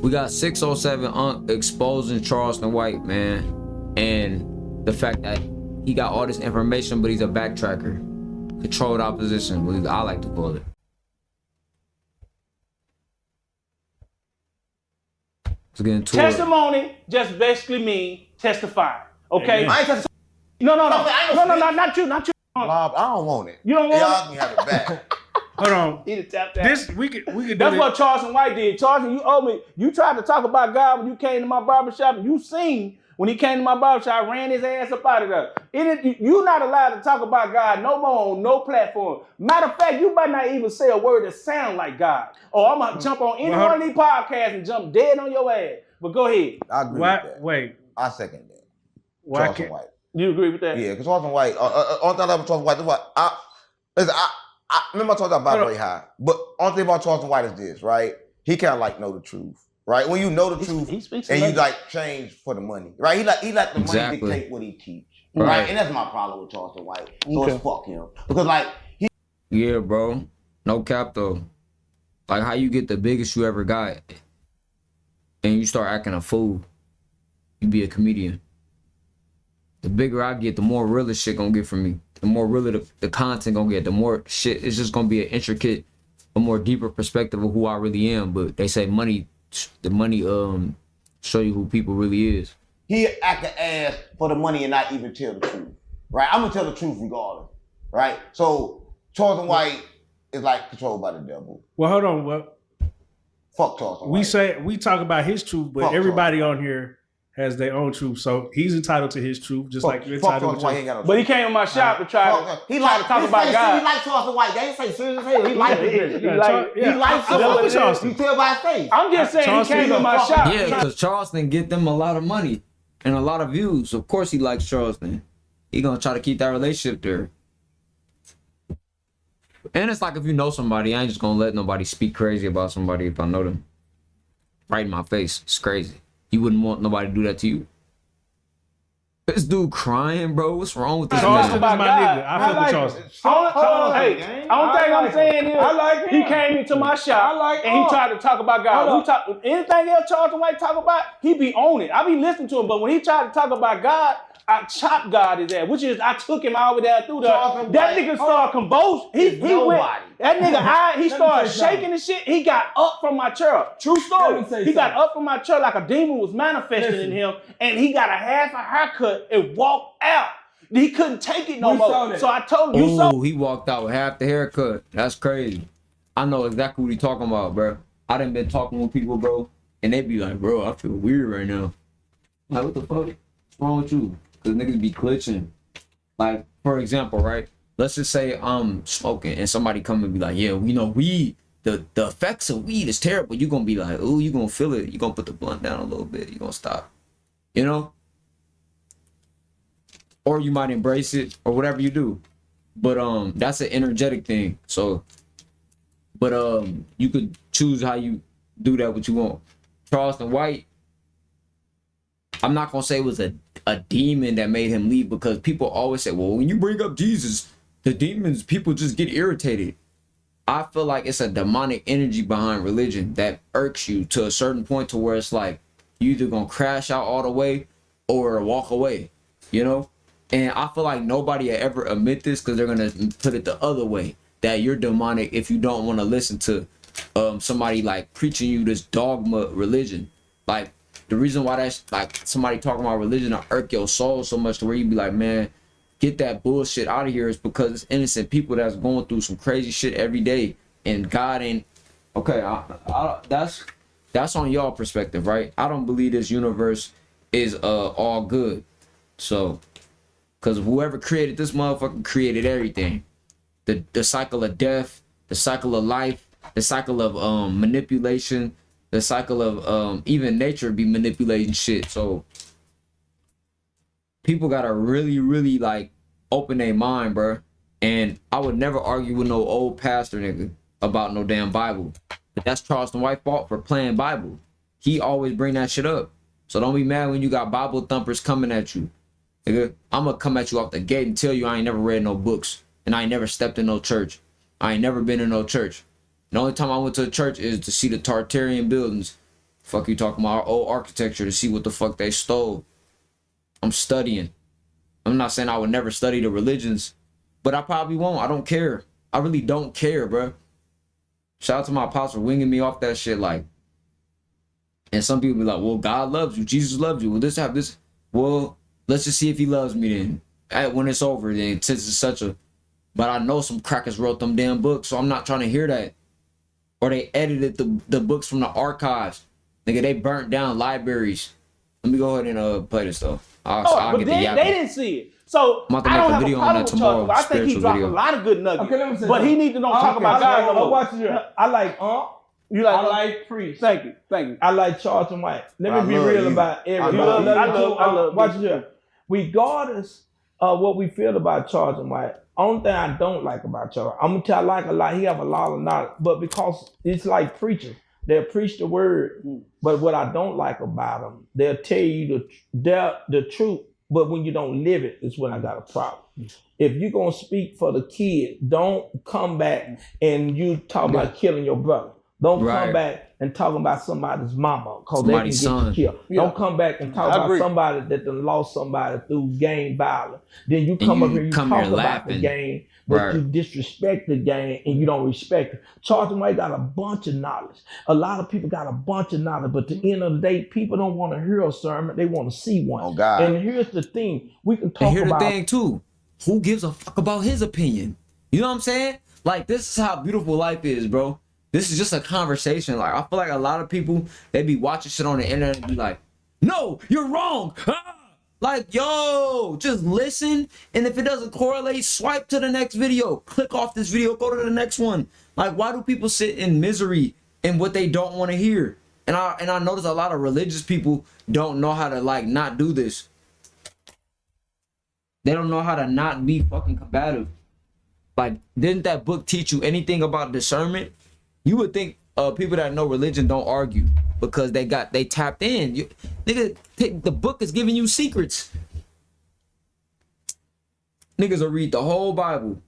We got 607 exposing Charleston White, man. And the fact that he got all this information, but he's a backtracker. Controlled opposition, what I like to call it. Let's get into Testimony just basically mean testify. Okay? I ain't testifying. No, not you. Bob, I don't want it. You don't want Y'all can have it back. Hold on. He done tapped that. This we could do That's this. what Charleston White did. Charleston, you owe me. You tried to talk about God when you came to my barbershop, and you seen when he came to my barbershop, I ran his ass up out of there. You're not allowed to talk about God no more on no platform. Matter of fact, you might not even say a word that sound like God. Or I'm gonna jump on any one of these podcasts and jump dead on your ass. But go ahead. I agree with that. Wait. I second that. Why Charleston can't? White. You agree with that? Yeah, because Charleston White, on that level, Charleston White, this is what I remember I talked about very high, but only thing about Charleston White is this, right? He kind of like know the truth, right? When you know the truth and you like change for the money, right? He let the money dictate what he teach, right? And that's my problem with Charleston White. So it's fuck him because like yeah, bro, no cap though. Like how you get the biggest you ever got, and you start acting a fool, you be a comedian. The bigger I get, the more realer shit gonna get from me. The more realer the content gonna get, the more shit, it's just gonna be an intricate, a more deeper perspective of who I really am. But they say the money show you who people really is. He act an ass for the money and not even tell the truth, right? I'm gonna tell the truth regardless, right? So Charleston White is like controlled by the devil. Well, hold on. Well, fuck Charleston White. We talk about his truth, but everybody on here has their own truth, so he's entitled to his truth, just like you're entitled to yours. But he came in my shop to try to talk about God. He likes Charleston White. They ain't say serious as hell. He likes it. He likes Charleston. You tell by his face. I'm just saying he came in my shop. Yeah, because Charleston get them a lot of money and a lot of views. Of course he likes Charleston. He gonna try to keep that relationship there. And it's like if you know somebody, I ain't just gonna let nobody speak crazy about somebody if I know them. Right in my face. It's crazy. You wouldn't want nobody to do that to you. This dude crying, bro. What's wrong with this Charleston man? is my nigga. I fuck with Charleston. Hey, only thing I'm saying is, I like him. he came into my shop and he tried to talk about God. Anything else Charleston White talk about, he be on it. I be listening to him, but when he tried to talk about God, I chopped God his ass, which is I took him all the way down through there. That nigga started convulsing. He went. That nigga, he started shaking and shit. He got up from my chair. True story. He got up from my chair like a demon was manifesting in him, and he got a half a haircut and walked out. He couldn't take it no more. So I told him, oh, he walked out with half the haircut. That's crazy. I know exactly what he talking about, bro. I done been talking with people, bro, and they be like, bro, I feel weird right now. Like, what the fuck? What's wrong with you? Because niggas be glitching. Like, for example, right? Let's just say I'm smoking and somebody come and be like, yeah, you know, weed, the effects of weed is terrible. You gonna be like, ooh, you gonna feel it. You gonna put the blunt down a little bit. You gonna stop. You know? Or you might embrace it or whatever you do. But that's an energetic thing. So, but you could choose how you do that what you want. Charleston White, I'm not gonna say it was a demon that made him leave, because people always say, well, when you bring up Jesus, the demons, people just get irritated. I feel like it's a demonic energy behind religion that irks you to a certain point to where it's like you either gonna crash out all the way or walk away, you know? And I feel like nobody will ever admit this because they're gonna put it the other way, that you're demonic if you don't want to listen to somebody like preaching you this dogma religion. Like, the reason why that's like somebody talking about religion will irk your soul so much to where you be like, man, get that bullshit out of here, is because it's innocent people that's going through some crazy shit every day, and God ain't okay. That's on y'all perspective, right? I don't believe this universe is all good. So, because whoever created this motherfucker created everything. The cycle of death, the cycle of life, the cycle of manipulation, the cycle of even nature be manipulating shit. So people gotta really, really like open their mind, bro. And I would never argue with no old pastor nigga about no damn Bible. But that's Charleston White's fault for playing Bible. He always bring that shit up. So don't be mad when you got Bible thumpers coming at you. Nigga, I'm gonna come at you off the gate and tell you I ain't never read no books, and I ain't never stepped in no church. I ain't never been in no church. The only time I went to a church is to see the Tartarian buildings Fuck you talking about our old architecture to see what the fuck they stole. I'm studying. I'm not saying I would never study the religions, but I probably won't. I don't care. I really don't care, bro. Shout out to my pops for winging me off that shit, like. And some people be like, well, God loves you. Jesus loves you. Well, this have this. Well, let's just see if he loves me then. When it's over, then since it's such a. But I know some crackers wrote them damn books, so I'm not trying to hear that. Or they edited the books from the archives. Nigga, they burnt down libraries. Let me go ahead and play this though. I'll get the they didn't see it. So I don't have a problem with Charleston. I think he dropped a lot of good nuggets. Okay, let me say but he need to talk about God no more. Watch it. I like I like Priest. Thank you. I like Charleston White. Let me be real about everybody. I love watch it. Regardless of what we feel about Charleston White, only thing I don't like about Charleston, I'm gonna tell you I like a lot. He have a lot of knowledge, but because it's like preachers. They'll preach the word, but what I don't like about them, they'll tell you the truth, but when you don't live it, it's when I got a problem. If you're going to speak for the kid, don't come back and you talk about killing your brother. Don't come back and talk about somebody's mama because they can get you killed. Yeah. Don't come back and talk about somebody that done lost somebody through gang violence. Then you come up here and you talk about the gang, but you disrespect the gang and you don't respect it. Charleston White got a bunch of knowledge. A lot of people got a bunch of knowledge, but at the end of the day, people don't want to hear a sermon. They want to see one. Oh, God. And here's the thing. We can talk about... And here's the thing, too. Who gives a fuck about his opinion? You know what I'm saying? Like, this is how beautiful life is, bro. This is just a conversation. Like, I feel like a lot of people, they be watching shit on the internet and be like, no, you're wrong. Ah! Like, yo, just listen. And if it doesn't correlate, swipe to the next video. Click off this video, go to the next one. Like, why do people sit in misery in what they don't want to hear? And I notice a lot of religious people don't know how to, like, not do this. They don't know how to not be fucking combative. Like, didn't that book teach you anything about discernment? You would think people that know religion don't argue because they tapped in. Nigga, the book is giving you secrets. Niggas will read the whole Bible.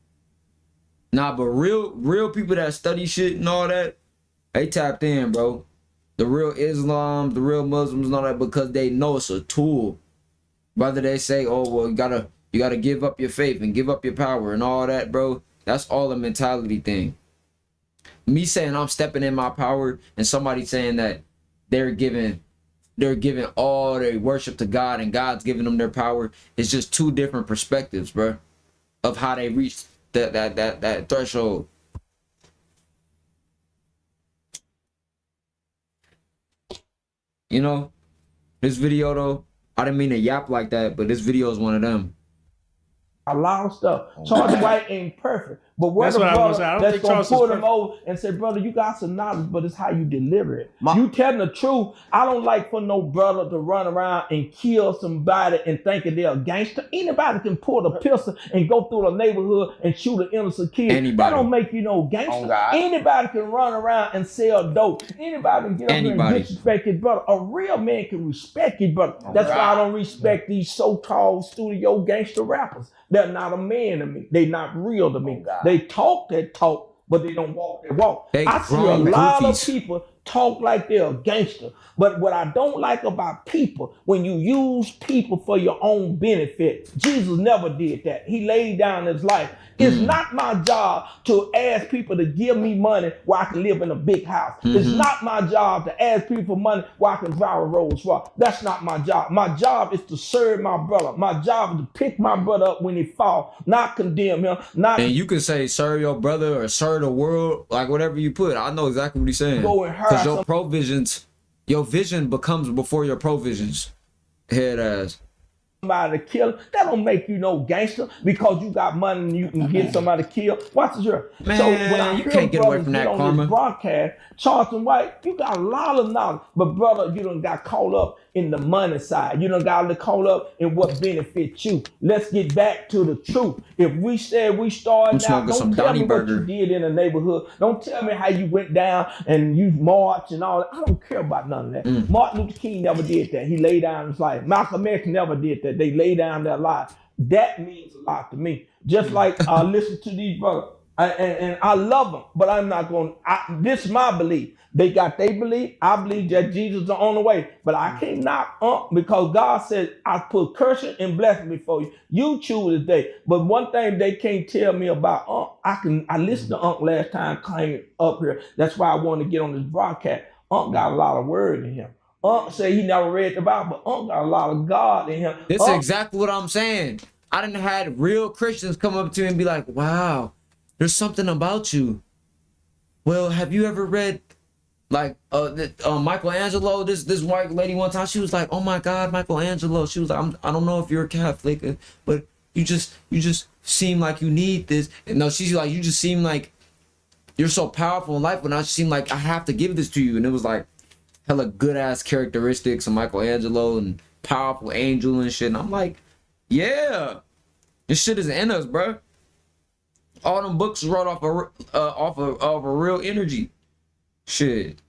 Nah, but real people that study shit and all that, they tapped in, bro. The real Islam, the real Muslims and all that, because they know it's a tool. Whether they say, oh, well, you gotta give up your faith and give up your power and all that, bro. That's all a mentality thing. Me saying I'm stepping in my power and somebody saying that they're giving all their worship to God and God's giving them their power is just two different perspectives, bro, of how they reach that threshold. You know, this video though, I didn't mean to yap like that, but this video is one of them. A lot of stuff. Charleston White ain't perfect, but what's a brother that's gonna pull them over and say, brother, you got some knowledge, but it's how you deliver it. You telling the truth. I don't like for no brother to run around and kill somebody and thinking they're a gangster. Anybody can pull the pistol and go through the neighborhood and shoot an innocent kid. That don't make you no gangster. Anybody can run around and sell dope. Anybody can get up here and disrespect his brother. A real man can respect his brother. That's why I don't respect these so-called studio gangster rappers. They're not a man to me. They're not real to me. They talk that talk, but they don't walk that walk. I see a lot of people talk like they're a gangster. But what I don't like about people, when you use people for your own benefit, Jesus never did that. He laid down his life. It's not my job to ask people to give me money where I can live in a big house. It's not my job to ask people for money where I can drive a Rolls Royce. That's not my job. My job is to serve my brother. My job is to pick my brother up when he falls, not condemn him. And you can say serve your brother or serve the world, like whatever you put. I know exactly what he's saying. Because your provisions, your vision becomes before your provisions. Head ass. Somebody to kill, that don't make you no gangster because you got money and you can get somebody killed. Watch this here. Man, so when I you can't get away from that karma. This broadcast, Charleston White, you got a lot of knowledge, but brother, you done got caught up in the money side. You done got caught up in what benefits you. Let's get back to the truth. If we said we started out, don't tell me what you did in the neighborhood. Don't tell me how you went down and you marched and all that. I don't care about none of that. Martin Luther King never did that. He laid down his life. Malcolm X never did that. They lay down their life. That means a lot to me. Just like listen to these brothers. And I love them, but I'm not going. This is my belief. They got their belief. I believe that Jesus is the only way, but I can't knock because God said I put cursing and blessing before you. You choose today. But one thing they can't tell me about I listened to last time came up here. That's why I wanted to get on this broadcast. Got a lot of word in him. Say he never read the Bible, but got a lot of God in him. This is exactly what I'm saying. I didn't have real Christians come up to me and be like, wow, there's something about you. Well, have you ever read like Michelangelo? This white lady one time, she was like, oh my God, Michelangelo. She was like, I don't know if you're a Catholic, but you just seem like you need this. And no, she's like, you just seem like you're so powerful in life, but I just seem like I have to give this to you. And it was like hella good ass characteristics of Michelangelo and powerful angel and shit. And I'm like, yeah, this shit is in us, bro. All them books wrote off of a real energy. Shit,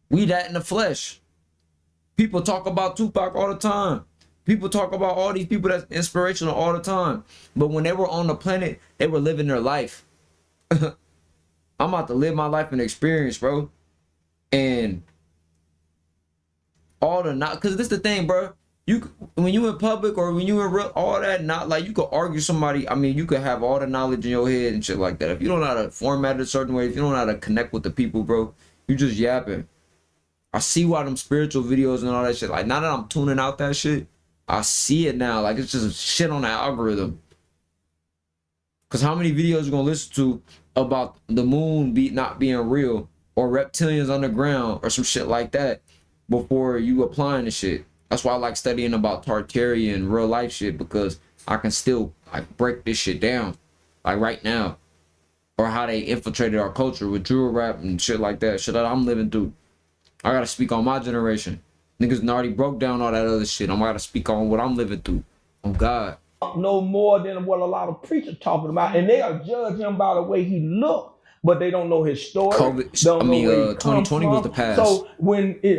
we that in the flesh. People talk about Tupac all the time. People talk about all these people that's inspirational all the time. But when they were on the planet, they were living their life. I'm about to live my life and experience, bro. And all the not, cause this the thing, bro. When you in public or when you in real, all that not like you could argue somebody. I mean, you could have all the knowledge in your head and shit like that. If you don't know how to format it a certain way, if you don't know how to connect with the people, bro, you just yapping. I see why them spiritual videos and all that shit. Like now that I'm tuning out that shit, I see it now. Like it's just shit on the algorithm. Cause how many videos you gonna listen to about the moon not being real or reptilians underground or some shit like that before you applying the shit? That's why I like studying about Tartarian real life shit, because I can still like break this shit down like right now, or how they infiltrated our culture with drill rap and shit like that. Shit that I'm living through. I gotta speak on my generation. Niggas already broke down all that other shit. I'm gotta speak on what I'm living through. On God. No more than what a lot of preachers talking about, and they are judging him by the way he looked. But they don't know his story. 2020 was the past. So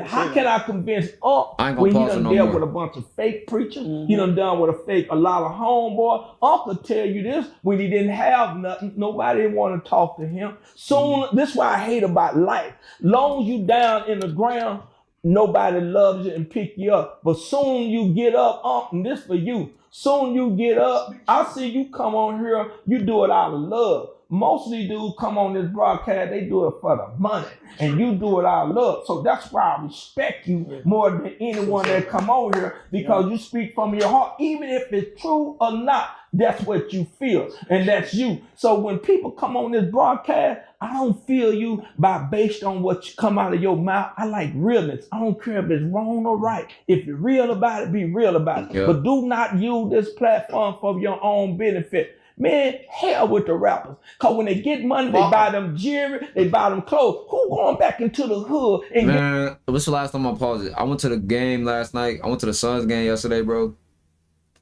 how can I convince when he done dealt with a bunch of fake preachers? Mm-hmm. He done with a lot of homeboy. Could tell you this, when he didn't have nothing, nobody didn't want to talk to him. Soon, this is what I hate about life. Long as you down in the ground, nobody loves you and pick you up. But soon you get up, and this for you. Soon you get up, I see you come on here, you do it out of love. Most of these dudes come on this broadcast, they do it for the money, and you do it out of love. So that's why I respect you more than anyone that come on here, because you speak from your heart, even if it's true or not. That's what you feel, and that's you. So when people come on this broadcast, I don't feel you based on what you come out of your mouth. I like realness. I don't care if it's wrong or right. If you're real about it, be real about it. Yeah. But do not use this platform for your own benefit. Man, hell with the rappers. Because when they get money, they buy them jewelry, they buy them clothes. Who going back into the hood? Man, what's the last time I paused it? I went to the game last night. I went to the Suns game yesterday, bro.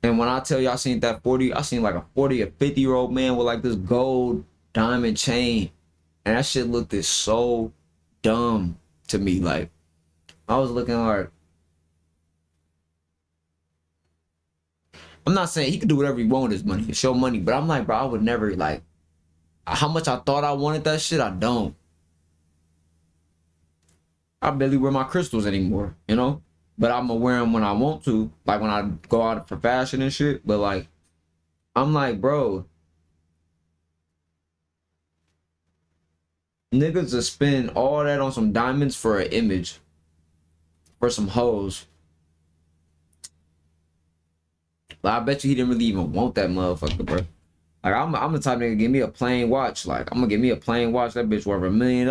And when I tell you I seen that 40, I seen like a 40 or 50-year-old man with like this gold diamond chain. And that shit looked so dumb to me. Like, I was looking like, I'm not saying he could do whatever he want with his money, show money, but I'm like, bro, I would never, like, how much I thought I wanted that shit, I don't. I barely wear my crystals anymore, you know? But I'm gonna wear them when I want to, like when I go out for fashion and shit. But like, I'm like, bro, niggas just spend all that on some diamonds for an image, for some hoes. Like, I bet you he didn't really even want that motherfucker, bro. Like, I'm the type of nigga, give me a plain watch. Like, I'm gonna give me a plain watch. That bitch worth $1 million.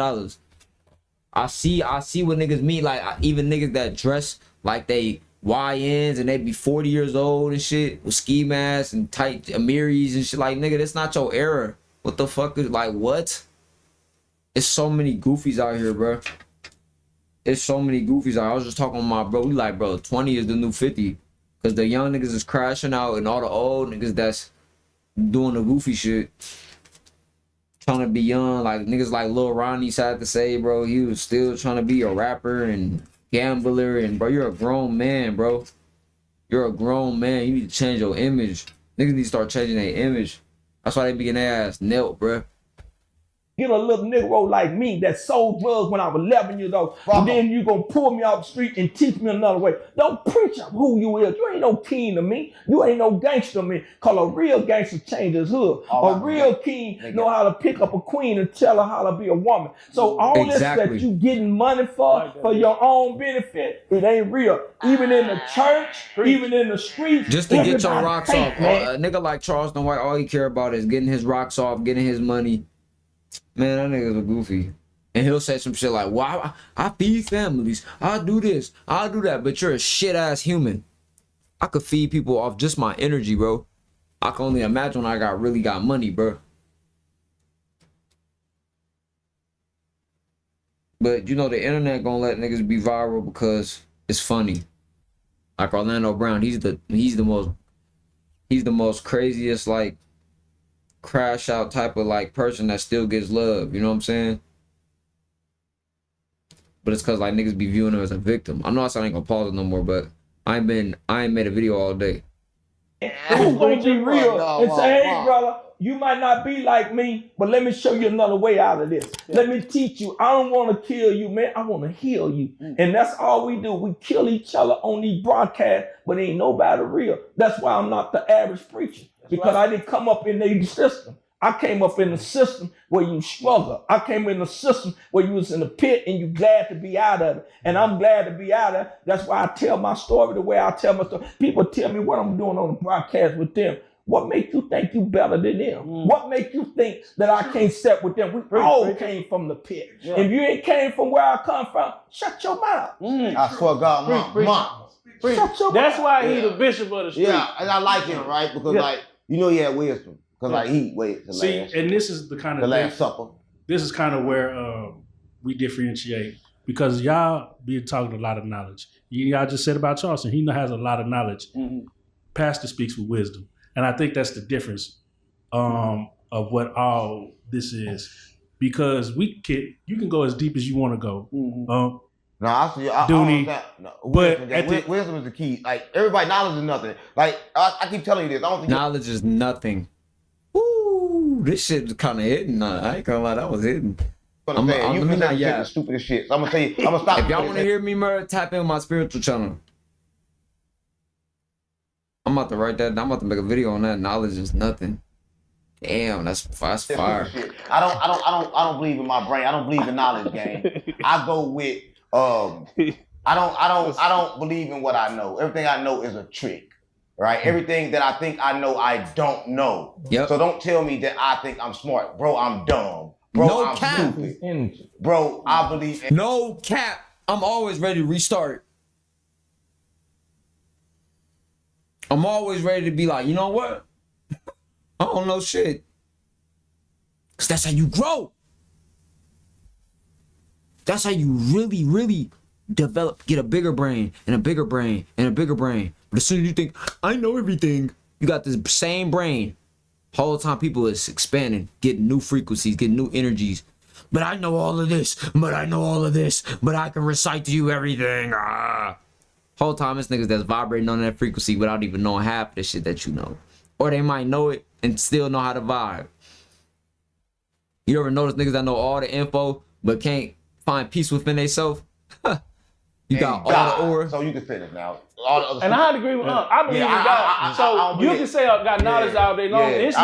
I see what niggas mean. Like, even niggas that dress like they YNs and they be 40 years old and shit with ski masks and tight Amiris and shit. Like, nigga, that's not your era. What the fuck is, like, what? It's so many goofies out here, bro. It's so many goofies out here. I was just talking with my bro. We like, bro, 20 is the new 50. Because the young niggas is crashing out and all the old niggas that's doing the goofy shit, trying to be young. Like niggas like Lil Ronnie sad to say, bro, he was still trying to be a rapper and gambler. And bro, you're a grown man, bro. You're a grown man. You need to change your image. Niggas need to start changing their image. That's why they be getting their ass knelt, bro. get a little Negro like me that sold drugs when I was 11 years old, and then you gonna pull me off the street and teach me another way. Don't preach up who you is. You ain't no king to me. You ain't no gangster to me. Cause a real gangster changes hood. A real king know how to pick up a queen and tell her how to be a woman. So all this that you getting money for your own benefit, it ain't real. Even in the church, even in the streets. Just to get your rocks off. A nigga like Charleston White, all he care about is getting his rocks off, getting his money. Man, that nigga's a goofy. And he'll say some shit like, well, I feed families. I'll do this. I'll do that. But you're a shit-ass human. I could feed people off just my energy, bro. I can only imagine when I really got money, bro. But, you know, the internet gonna let niggas be viral because it's funny. Like Orlando Brown, he's the most craziest, like, crash out type of like person that still gets love, you know what I'm saying? But it's cause like niggas be viewing him as a victim. I know I ain't gonna pause it no more, but I ain't made a video all day. Who's gonna be real and say, hey brother, you might not be like me, but let me show you another way out of this. Let me teach you. I don't want to kill you, man. I want to heal you. And that's all we do. We kill each other on these broadcasts, but ain't nobody real. That's why I'm not the average preacher. Because I didn't come up in the system. I came up in the system where you struggle. I came in the system where you was in the pit and you glad to be out of it. And I'm glad to be out of it. That's why I tell my story the way I tell my story. People tell me what I'm doing on the broadcast with them. What makes you think you better than them? What makes you think that I can't step with them? We all came from the pit. Yeah. If you ain't came from where I come from, shut your mouth. I swear to God, mom. That's why he the bishop of the street. Yeah, and I like him, right? Because like, you know he had wisdom. Because like he waited to see, last. and this is the kind of the Last Supper. This is kind of where we differentiate. Because y'all be talking a lot of knowledge. Y'all just said about Charleston, he has a lot of knowledge. Pastor speaks with wisdom. And I think that's the difference of what all this is. Because you can go as deep as you want to go. No, I see. Wisdom is the key. Like everybody, knowledge is nothing. Like I keep telling you this. I don't think knowledge is nothing. Ooh, this shit was kind of hidden. I ain't gonna lie, that was hidden. I'm the stupidest shit. So I'm gonna tell you. I'm gonna stop. If y'all want to hear me, tap in my spiritual channel. I'm about to write that. I'm about to make a video on that. Knowledge is nothing. Damn, that's fire. I don't believe in my brain. I don't believe in knowledge game. I go with I don't believe in what I know. Everything I know is a trick. Right? Everything that I think I know, I don't know. Yep. So don't tell me that I think I'm smart. Bro, I'm dumb. Bro, no I'm cap. Stupid. Bro, I believe in no cap. I'm always ready to restart. I'm always ready to be like, you know what? I don't know shit. Because that's how you grow. That's how you really, really develop, get a bigger brain and a bigger brain and a bigger brain. But as soon as you think, I know everything, you got this same brain. Whole time people is expanding, getting new frequencies, getting new energies. But I know all of this, but I know all of this, but I can recite to you everything. Whole time it's niggas that's vibrating on that frequency without even knowing half of the shit that you know. Or they might know it and still know how to vibe. You ever notice niggas that know all the info but can't find peace within themselves? You got all the aura. So you can finish now. And I agree with I believe in God. So you can say I got knowledge all day long. It's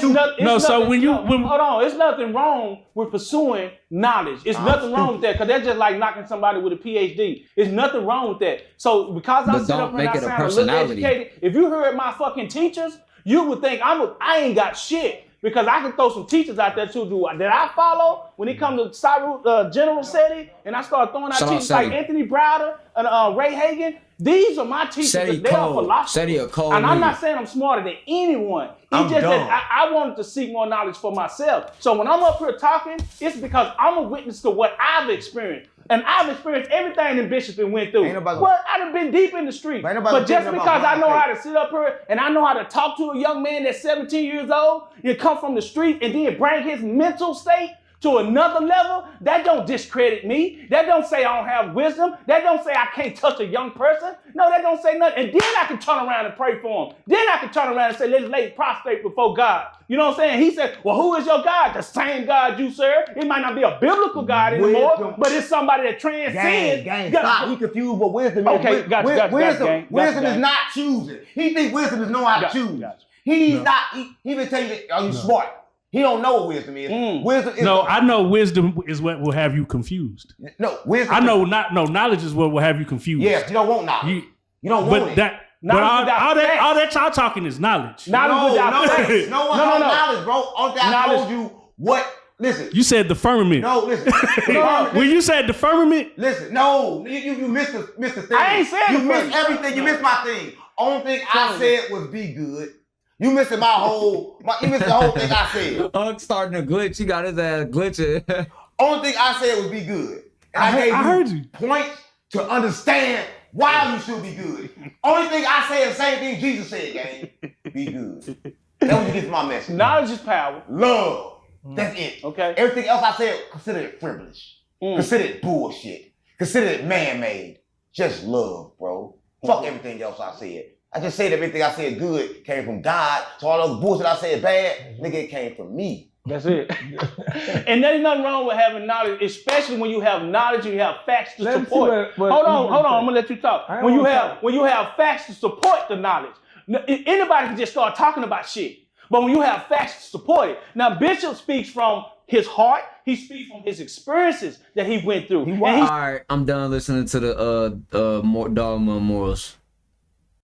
nothing. So when hold on, it's nothing wrong with pursuing knowledge. It's nothing wrong with that because that's just like knocking somebody with a PhD. There's nothing wrong with that. So because I sit up here and I sound a little educated, if you heard my fucking teachers, you would think I ain't got shit. Because I can throw some teachers out there too that I follow when it comes to General SETI, and I start throwing out teachers like Anthony Browder and Ray Hagan. These are my teachers. They are philosophers. And I'm not saying I'm smarter than anyone. It's just that I wanted to seek more knowledge for myself. So when I'm up here talking, it's because I'm a witness to what I've experienced. And I've experienced everything that Bishop went through. Well, I done been deep in the street. But just because I know how to sit up here and I know how to talk to a young man that's 17 years old and come from the street and then bring his mental state to another level, that don't discredit me. That don't say I don't have wisdom. That don't say I can't touch a young person. No, that don't say nothing. And then I can turn around and pray for him. Then I can turn around and say, let's lay prostrate before God. You know what I'm saying? He said, well, who is your God? The same God you serve. It might not be a biblical God anymore, but it's somebody that transcends. Gang, stop. He confused what wisdom is. Okay, Wisdom is not choosing. He thinks wisdom is knowing how to choose. He's not. He been telling you, are you smart? He don't know what wisdom is. Wisdom is I know wisdom is what will have you confused. No, wisdom. I know knowledge is what will have you confused. Yes, you don't want knowledge. You don't want it. But all that y'all talking is knowledge. Knowledge no knowledge, bro. Only I told you what. Listen. You said the firmament. No, listen. When you said the firmament. Listen, no, you missed the thing. I ain't said you missed everything. You missed my thing. Only thing I said was be good. You missing you missed the whole thing I said. Ugg starting to glitch. He got his ass glitching. Only thing I said was be good. And I heard you. Point to understand why you should be good. Only thing I said the same thing Jesus said, gang. Be good. That's what you get from my message. Knowledge is power. Love. That's it. Okay. Everything else I said, consider it frivolous. Consider it bullshit. Consider it man-made. Just love, bro. Fuck everything else I said. I just said everything I said good came from God. So all those bullshit I said bad, nigga, it came from me. That's it. And there's nothing wrong with having knowledge, especially when you have knowledge and you have facts to support. Hold on, I'm gonna let you talk. When you have facts to support the knowledge, anybody can just start talking about shit. But when you have facts to support it, now Bishop speaks from his heart. He speaks from his experiences that he went through. All right, I'm done listening to the Dogma Morals.